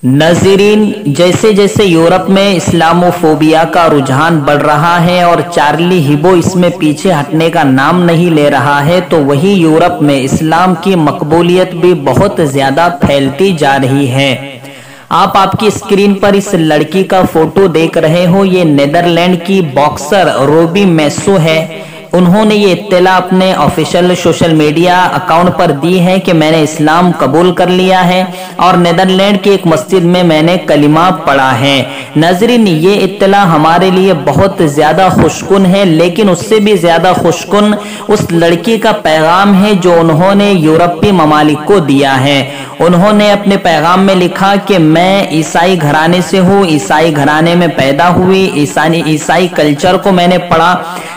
नाज़रीन, जैसे जैसे यूरोप में इस्लामोफोबिया का रुझान बढ़ रहा है और चार्ली हिबो इसमें पीछे हटने का नाम नहीं ले रहा है, तो वही यूरोप में इस्लाम की मकबूलियत भी बहुत ज्यादा फैलती जा रही है। आप आपकी स्क्रीन पर इस लड़की का फोटो देख रहे हो। ये नीदरलैंड की बॉक्सर रोबी मैसो है। उन्होंने ये इत्तला अपने ऑफिशियल सोशल मीडिया अकाउंट पर दी है कि मैंने इस्लाम कबूल कर लिया है और नीदरलैंड की एक मस्जिद में मैंने कलिमा पढ़ा है। नाज़रीन, ये इत्तला हमारे लिए बहुत ज्यादा खुशकुन है, लेकिन उससे भी ज्यादा खुशकुन उस लड़की का पैगाम है जो उन्होंने यूरोपीय ममालिक को दिया है। उन्होंने अपने पैगाम में लिखा कि मैं ईसाई घराने से हूँ, ईसाई घराने में पैदा हुई, ईसाई कल्चर को मैंने पढ़ा,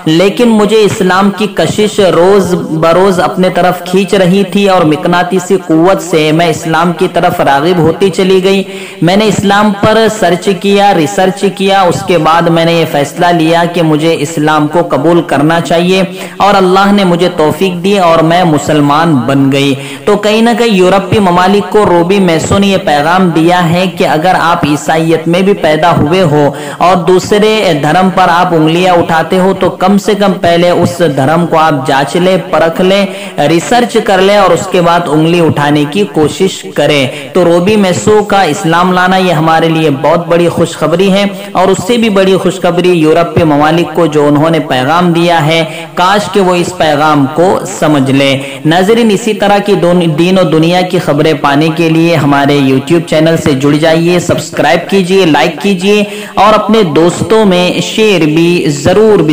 लेकिन मुझे इस्लाम की कशिश रोज बरोज अपने तरफ खींच रही थी और मिकनातीसी कुव्वत से मैं इस्लाम की तरफ रागिब होती चली गई। मैंने इस्लाम पर सर्च किया, रिसर्च किया, उसके बाद मैंने ये फैसला लिया कि मुझे इस्लाम को कबूल करना चाहिए और अल्लाह ने मुझे तौफीक दी और मैं मुसलमान बन गई। तो कहीं ना कहीं यूरोपीय ममालिक को रोबी मैसो ने यह पैगाम दिया है कि अगर आप ईसाइयत में भी पैदा हुए हो और दूसरे धर्म पर आप उंगलियां उठाते हो, तो कम से कम पहले उस धर्म को आप जांच ले, परख ले, रिसर्च कर ले और उसके बाद उंगली उठाने की कोशिश करें। तो रोबी मैसो का इस्लाम लाना ये हमारे लिए बहुत बड़ी खुशखबरी है और उससे भी बड़ी खुशखबरी यूरोपीय ममालिक को जो उन्होंने पैगाम दिया है, काश कि वो इस पैगाम को समझ ले। नाज़रीन, इसी तरह की दीन और दुनिया की खबरें पाने के लिए हमारे YouTube चैनल से जुड़ जाइए, सब्सक्राइब कीजिए, लाइक कीजिए और अपने दोस्तों में शेयर भी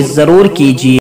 जरूर कीजिए।